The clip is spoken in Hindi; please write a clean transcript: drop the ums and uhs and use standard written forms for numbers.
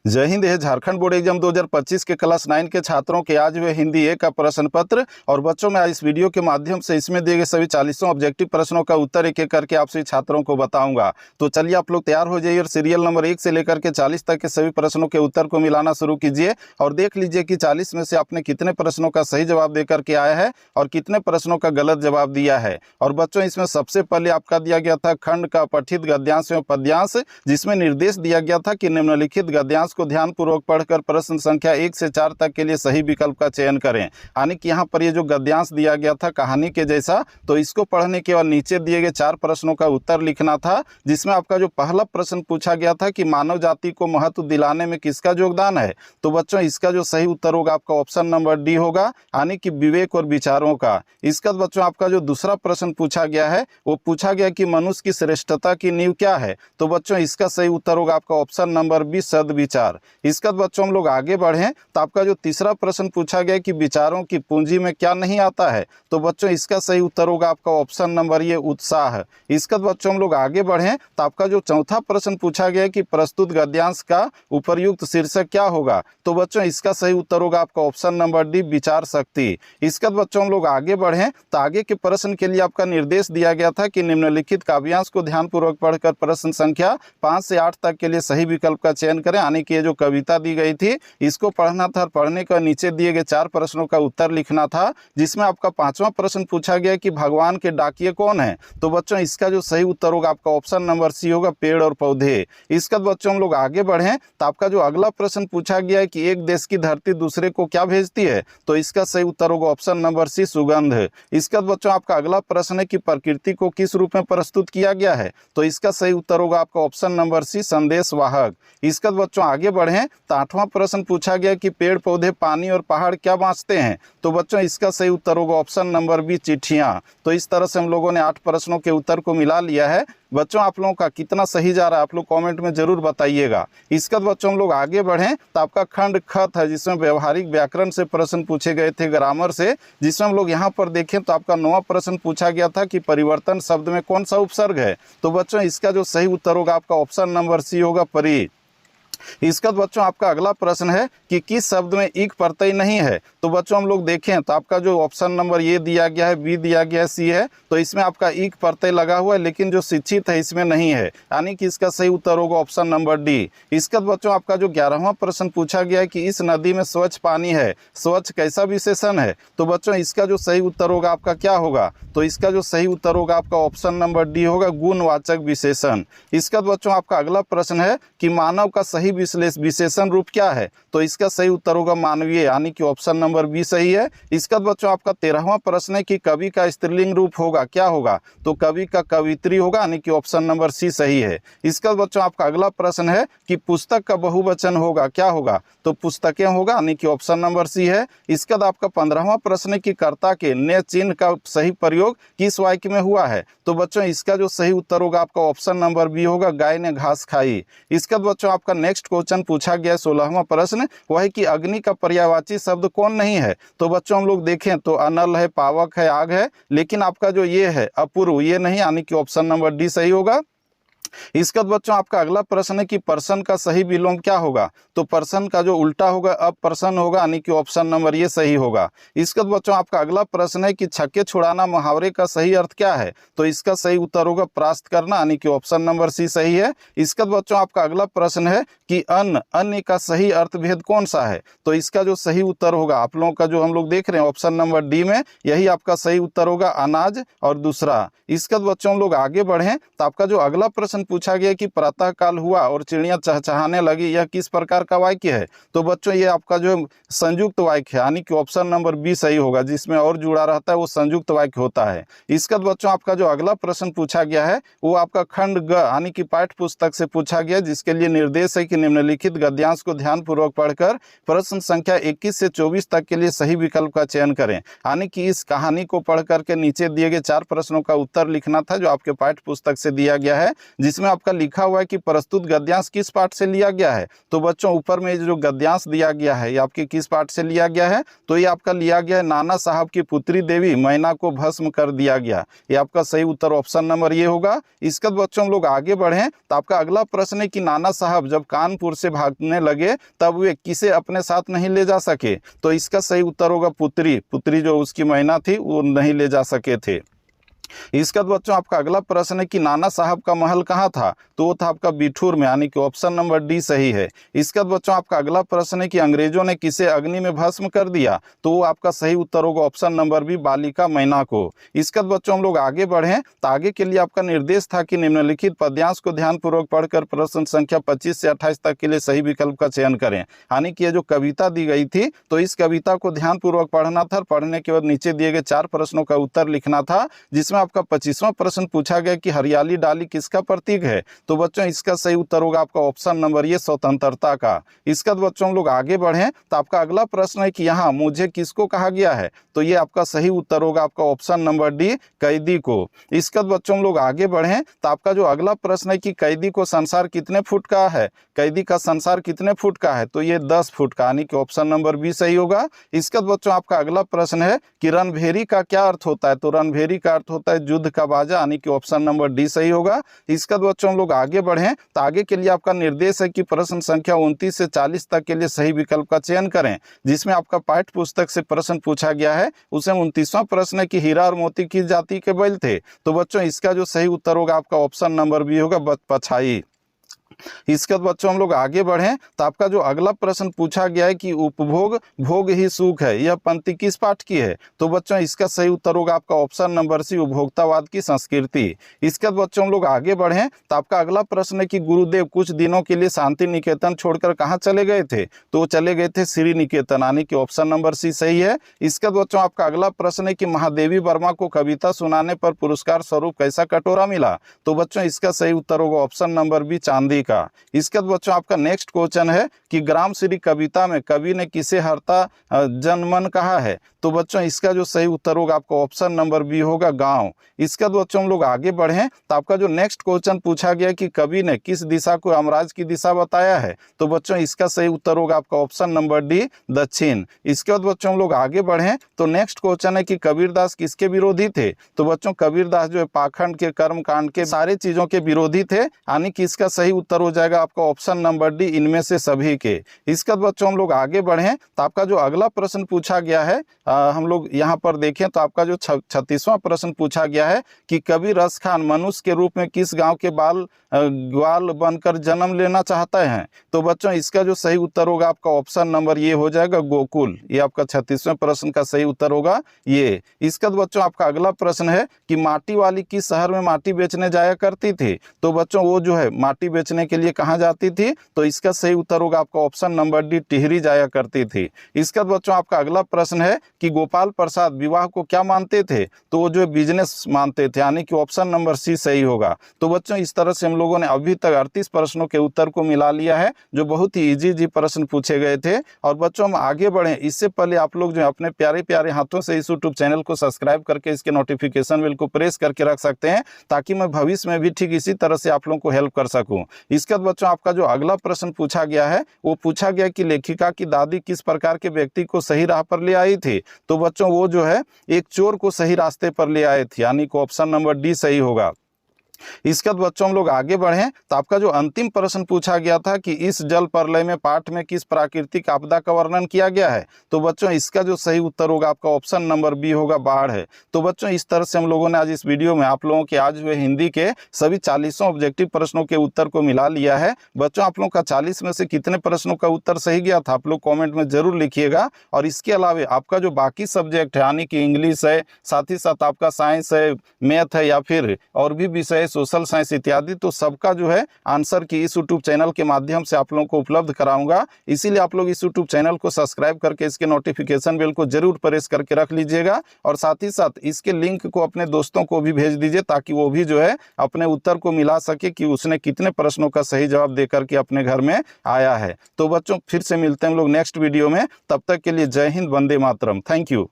जय हिंद है। झारखंड बोर्ड एग्जाम 2025 के क्लास 9 के छात्रों के आज हुए हिंदी ए का प्रश्न पत्र। और बच्चों मैं इस वीडियो के माध्यम से इसमें दिए गए सभी 40 ऑब्जेक्टिव प्रश्नों का उत्तर एक एक करके आप सभी छात्रों को बताऊंगा। तो चलिए आप लोग तैयार हो जाइए और सीरियल नंबर 1 से लेकर के 40 तक के सभी प्रश्नों के उत्तर को मिलाना शुरू कीजिए और देख लीजिए कि 40 में से आपने कितने प्रश्नों का सही जवाब देकर के आया है और कितने प्रश्नों का गलत जवाब दिया है। और बच्चों इसमें सबसे पहले आपका दिया गया था खंड का पठित गद्यांश एवं पद्यांश, जिसमें निर्देश दिया गया था कि निम्नलिखित गद्यांश को ध्यानपूर्वक पढ़कर प्रश्न संख्या 1 से 4 तक के लिए सही विकल्प का चयन करें। यानी कि यहाँ पर ये जो गद्यांश दिया गया था कहानी के जैसा, तो इसको पढ़ने के बाद नीचे दिए गए 4 प्रश्नों का उत्तर लिखना था, जिसमें आपका जो पहला प्रश्न पूछा गया था कि मानव जाति को महत्व दिलाने में किसका योगदान है। तो बच्चों इसका जो सही उत्तर होगा आपका ऑप्शन नंबर डी होगा, यानी कि विवेक और विचारों का। इसका बच्चों आपका जो दूसरा प्रश्न पूछा गया है वो पूछा गया कि मनुष्य की श्रेष्ठता की नींव क्या है। तो बच्चों इसका सही उत्तर होगा आपका ऑप्शन नंबर बी सद्विचार। इसका बच्चों हम लोग आगे बढ़ें तो आपका जो तीसरा प्रश्न पूछा गया कि विचारों की पूंजी में क्या नहीं आता है। तो बच्चों इसका सही उत्तर होगा आपका ऑप्शन नंबर ये उत्साह। इसका बच्चों हम लोग आगे बढ़ें तो आपका जो चौथा प्रश्न पूछा गया कि प्रस्तुत गद्यांश का उपयुक्त शीर्षक क्या होगा। तो बच्चों इसका सही उत्तर होगा आपका ऑप्शन नंबर डी विचार शक्ति। इसका बच्चों हम लोग आगे बढ़ें तो आगे के प्रश्न के लिए आपका निर्देश दिया गया था कि निम्नलिखित काव्यांश को ध्यानपूर्वक पढ़कर प्रश्न संख्या 5 से 8 तक के लिए सही विकल्प का चयन करें। यानी कि ये जो कविता दी गई थी इसको पढ़ना था। पढ़ने का नीचे दिए गए 4 प्रश्नों का उत्तर लिखना था, जिसमें आपका 5वां प्रश्न पूछा गया कि भगवान के डाकिये कौन है। तो बच्चों इसका जो सही उत्तर होगा आपका ऑप्शन नंबर सी होगा पेड़ और पौधे। इसका बच्चों हम लोग आगे बढ़ें तो आपका जो अगला प्रश्न पूछा गया है कि एक देश की धरती दूसरे को क्या भेजती है। तो इसका सही उत्तर होगा ऑप्शन नंबर सी सुगंध। इसका बच्चों आपका अगला प्रश्न है कि प्रकृति को किस रूप में प्रस्तुत किया गया है। तो इसका सही उत्तर होगा आपका ऑप्शन नंबर सी संदेशवाहक। इसका बच्चों आगे बढ़ें तो 8वां प्रश्न पूछा गया कि पेड़ पौधे पानी और पहाड़ क्या बांचते हैं। तो बच्चों इसका सही उत्तर होगा ऑप्शन नंबर बी चिट्ठियां। तो इस तरह से हम लोगों ने 8 प्रश्नों के उत्तर को मिला लिया है। बच्चों आप लोगों का कितना सही जा रहा है आप लोग कमेंट में जरूर बताइएगा। इसका बच्चों हम लोग आगे बढ़ें तो आपका खंड खत है, जिसमें व्यवहारिक व्याकरण से प्रश्न पूछे गए थे, ग्रामर से, जिसमें हम लोग यहाँ पर देखें तो आपका 9वां प्रश्न पूछा गया था कि परिवर्तन शब्द में कौन सा उपसर्ग है। तो बच्चों इसका जो सही उत्तर होगा आपका ऑप्शन नंबर सी होगा परि। इसका बच्चों आपका अगला प्रश्न है कि किस शब्द में ईक प्रत्यय नहीं है। तो बच्चों हम लोग देखें तो आपका जो ऑप्शन नंबर ये दिया गया है, बी दिया गया है, सी है। तो इसमें आपका ईक प्रत्यय लगा हुआ है, लेकिन जो शिक्षित है इसमें नहीं है, यानी कि इसका सही उत्तर होगा ऑप्शन नंबर डी। इसका बच्चों आपका जो 11वां प्रश्न पूछा गया है कि इस नदी में स्वच्छ पानी है, स्वच्छ कैसा विशेषण है। तो बच्चों इसका जो सही उत्तर होगा आपका क्या होगा। तो इसका जो सही उत्तर होगा आपका ऑप्शन नंबर डी होगा गुणवाचक विशेषण। इसका बच्चों आपका अगला प्रश्न है कि मानव का सही विशेषण रूप क्या है। तो इसका सही उत्तर होगा मानवीय, यानी कि ऑप्शन नंबर बी सही है। इसका बच्चों आपका 13वां प्रश्न है कि कवि का स्त्रीलिंग रूप होगा क्या होगा। तो कवि का कवित्री होगा, यानी कि ऑप्शन नंबर सी सही है। इसका बच्चों आपका अगला प्रश्न है कि पुस्तक का बहुवचन होगा क्या होगा। तो पुस्तकें होगा, यानी कि ऑप्शन नंबर सी है। इसका आपका 15वां प्रश्न है कि कर्ता के ने चिन्ह का सही प्रयोग किस वाक्य में हुआ है। तो बच्चों इसका जो सही उत्तर होगा आपका ऑप्शन नंबर बी होगा गाय ने घास खाई। इसका बच्चों आपका नेक्स्ट क्वेश्चन पूछा गया 16वां प्रश्न, वह है कि अग्नि का पर्यायवाची शब्द कौन नहीं है। तो बच्चों हम लोग देखें तो अनल है, पावक है, आग है, लेकिन आपका जो ये है अपूर्व ये नहीं, यानी कि ऑप्शन नंबर डी सही होगा। इसका बच्चों आपका अगला प्रश्न है कि पर्सन का सही विलोम क्या होगा। तो पर्सन का जो उल्टा होगा अपर्सन होगा, यानी कि ऑप्शन नंबर ये सही होगा। इसका बच्चों आपका अगला प्रश्न है कि छक्के छुड़ाना मुहावरे का सही अर्थ क्या है। तो इसका सही उत्तर होगा परास्त करना, यानी कि ऑप्शन नंबर सी सही है। इसका बच्चों आपका अगला प्रश्न है कि अन्य का सही अर्थभेद कौन सा है। तो इसका जो सही उत्तर होगा आप लोगों का जो हम लोग देख रहे हैं ऑप्शन नंबर डी में, यही आपका सही उत्तर होगा अनाज और दूसरा। इसका बच्चों हम लोग आगे बढ़ें तो आपका जो अगला प्रश्न पूछा गया कि प्रातः काल हुआ और चिड़िया चहचहाने लगी, यह किस प्रकार का वाक्य है। तो बच्चों ये आपका जो संयुक्त वाक्य है, यानी कि ऑप्शन नंबर बी सही होगा। जिसमें और जुड़ा रहता है वो संयुक्त वाक्य होता है। इसका बच्चों आपका जो अगला प्रश्न पूछा गया है वो आपका खंड ग, यानी कि पाठ्य पुस्तक से पूछा गया, जिसके लिए निर्देश है कि निम्नलिखित गद्यांश को ध्यानपूर्वक पढ़कर प्रश्न संख्या 21 से 24 तक के लिए सही विकल्प का चयन करें। यानी कि इस कहानी को पढ़ करके नीचे दिए गए 4 प्रश्नों का उत्तर लिखना था, जो आपके पाठ्य पुस्तक से दिया गया है, जिसमें आपका लिखा हुआ है कि प्रस्तुत गद्यांश किस पाठ से लिया गया है। तो बच्चों ऊपर में जो गद्यांश दिया गया है ये आपके किस पाठ से लिया गया है, तो ये आपका लिया गया है नाना साहब की पुत्री देवी मैना को भस्म कर दिया गया। ये आपका सही उत्तर ऑप्शन नंबर ये होगा। इसके बाद बच्चों हम लोग आगे बढ़ें तो आपका अगला प्रश्न है कि नाना साहब जब कानपुर से भागने लगे तब वे किसे अपने साथ नहीं ले जा सके। तो इसका सही उत्तर होगा पुत्री जो उसकी मैना थी वो नहीं ले जा सके थे। इसके बाद बच्चों आपका अगला प्रश्न है कि नाना साहब का महल कहाँ था। तो वो था आपका बिठूर में, यानी कि ऑप्शन नंबर डी सही है। इसके बाद बच्चों आपका अगला प्रश्न है कि अंग्रेजों ने किसे अग्नि में भस्म कर दिया। तो वो आपका सही उत्तर होगा ऑप्शन नंबर बी बालिका मैना को। इसके बाद बच्चों हम लोग आगे बढ़ें तो आगे के लिए आपका निर्देश था कि निम्नलिखित पद्यांश को ध्यानपूर्वक पढ़कर प्रश्न संख्या 25 से 28 तक के लिए सही विकल्प का चयन करें। यानी कि ये जो कविता दी गई थी तो इस कविता को ध्यानपूर्वक पढ़ना था। पढ़ने के बाद नीचे दिए गए 4 प्रश्नों का उत्तर लिखना था, जिसमें आपका 25वां प्रश्न पूछा गया कि हरियाली डाली किसका प्रतीक है। तो बच्चों इसका सही उत्तर होगा आपका ऑप्शन नंबर ये स्वतंत्रता का। इसके बाद बच्चों हम लोग आगे बढ़ें तो आपका अगला प्रश्न है कि यहाँ मुझे किसको कहा गया है। तो ये आपका सही उत्तर होगा आपका ऑप्शन नंबर डी कैदी को। इसके बाद बच्चों हम लोग आगे बढ़ें तो आपका जो अगला प्रश्न है कि कैदी को संसार कितने फुट का है। कैदी का संसार कितने फुट का है। तो ये 10 फुट का, यानी कि ऑप्शन नंबर बी सही होगा। इसके बाद बच्चों आपका अगला प्रश्न है कि रणभेरी का क्या अर्थ होता है। तो रणभेरी का अर्थ होता है युद्ध का बाजा, यानी कि ऑप्शन नंबर डी सही होगा। इसका बच्चों हम लोग आगे बढ़ें तो आगे के लिए आपका निर्देश है कि प्रश्न संख्या 29 से 40 तक के लिए सही विकल्प का चयन करें, जिसमें आपका पाठ्य पुस्तक से प्रश्न पूछा गया है। उसमें 29वां प्रश्न है कि हीरा और मोती किस जाति के बैल थे। तो बच्चों इसका जो सही उत्तर होगा आपका ऑप्शन नंबर बी होगा पछाई। इसके बाद बच्चों हम लोग आगे बढ़ें तो आपका जो अगला प्रश्न पूछा गया है कि उपभोग भोग ही सुख है, यह पंक्ति किस पाठ की है। तो बच्चों इसका सही उत्तर होगा आपका ऑप्शन नंबर सी उपभोक्तावाद की संस्कृति। इसके बाद बच्चों हम लोग आगे बढ़ें तो आपका अगला प्रश्न है कि गुरुदेव कुछ दिनों के लिए शांति निकेतन छोड़कर कहाँ चले गए थे। तो चले गए थे श्री निकेतन, यानी कि ऑप्शन नंबर सी सही है। इसके बाद बच्चों आपका अगला प्रश्न है कि महादेवी वर्मा को कविता सुनाने पर पुरस्कार स्वरूप कैसा कटोरा मिला। तो बच्चों इसका सही उत्तर होगा ऑप्शन नंबर बी चांदी का। इसके बाद बच्चों आपका नेक्स्ट क्वेश्चन है कि ग्राम श्री कविता में कवि ने किसे हरता जनमन कहा है। तो बच्चों इसका जो सही उत्तर होगा आपका ऑप्शन नंबर बी होगा गांव। इसके बाद बच्चों हम लोग आगे बढ़ें तो आपका जो नेक्स्ट क्वेश्चन पूछा गया कि कवि ने किस दिशा को यमराज की दिशा बताया है। तो बच्चों इसका सही उत्तर होगा आपका ऑप्शन नंबर डी दक्षिण। इसके बाद बच्चों हम लोग आगे बढ़ें तो नेक्स्ट क्वेश्चन है कि कबीरदास किसके विरोधी थे। तो बच्चों कबीरदास जो है पाखंड के कर्म कांड के सारे चीजों के विरोधी थे, यानी कि इसका सही उत्तर हो जाएगा आपका ऑप्शन नंबर डी इनमें से सभी के। इसके बाद बच्चों हम लोग आगे बढ़ें तो आपका जो अगला प्रश्न पूछा गया है हम लोग यहाँ पर देखें तो आपका जो 36वां प्रश्न पूछा गया है कि कवि रस खान मनुष्य के रूप में किस गांव के ग्वाल बनकर जन्म लेना चाहता है। तो बच्चों इसका जो सही उत्तर होगा आपका ऑप्शन नंबर ये हो जाएगा गोकुल। ये आपका 36वें प्रश्न का सही उत्तर होगा ये। इसका बच्चों आपका अगला प्रश्न है कि माटी वाली किस शहर में माटी बेचने जाया करती थी। तो बच्चों वो जो है माटी बेचने के लिए कहाँ जाती थी। तो इसका सही उत्तर होगा आपका ऑप्शन नंबर डी टिहरी जाया करती थी। इसका बच्चों आपका अगला प्रश्न है कि गोपाल प्रसाद विवाह को क्या मानते थे। तो वो जो बिजनेस मानते थे, यानी कि ऑप्शन नंबर सी सही होगा। तो बच्चों इस तरह से हम लोगों ने अभी तक 38 प्रश्नों के उत्तर को मिला लिया है, जो बहुत ही इजी प्रश्न पूछे गए थे। और बच्चों हम आगे बढ़े इससे पहले आप लोग जो अपने प्यारे प्यारे हाथों से इस यूट्यूब चैनल को सब्सक्राइब करके इसके नोटिफिकेशन बेल को प्रेस करके रख सकते हैं, ताकि मैं भविष्य में भी ठीक इसी तरह से आप लोगों को हेल्प कर सकूं। इसके बाद बच्चों आपका जो अगला प्रश्न पूछा गया है वो पूछा गया कि लेखिका की दादी किस प्रकार के व्यक्ति को सही राह पर ले आई थी। तो बच्चों वो जो है एक चोर को सही रास्ते पर ले आए थे, यानी कि ऑप्शन नंबर डी सही होगा। इसके बाद बच्चों हम लोग आगे बढ़ें तो आपका जो अंतिम प्रश्न पूछा गया था कि इस जल प्रलय में पाठ में किस प्राकृतिक आपदा का वर्णन किया गया है। तो बच्चों इसका जो सही उत्तर होगा आपका ऑप्शन नंबर बी होगा बाढ़ है। तो बच्चों इस तरह से हम लोगों ने आज इस वीडियो में आप लोगों के आज हुए हिंदी के सभी 40 ऑब्जेक्टिव प्रश्नों के उत्तर को मिला लिया है। बच्चों आप लोगों का 40 में से कितने प्रश्नों का उत्तर सही गया था आप लोग कॉमेंट में जरूर लिखिएगा। और इसके अलावा आपका जो बाकी सब्जेक्ट है, यानी कि इंग्लिश है, साथ ही साथ आपका साइंस है, मैथ है, या फिर और भी विषय सोशल साइंस इत्यादि, तो सबका जो है आंसर की इस यूट्यूब चैनल के माध्यम से आप लोगों को उपलब्ध कराऊंगा। इसीलिए आप लोग इस यूट्यूब चैनल को सब्सक्राइब करके इसके नोटिफिकेशन बेल को जरूर प्रेस करके रख लीजिएगा। और साथ ही साथ इसके लिंक को अपने दोस्तों को भी भेज दीजिए, ताकि वो भी जो है अपने उत्तर को मिला सके कि उसने कितने प्रश्नों का सही जवाब देकर के अपने घर में आया है। तो बच्चों फिर से मिलते हैं हम लोग नेक्स्ट वीडियो में। तब तक के लिए जय हिंद, वंदे मातरम। Thank you.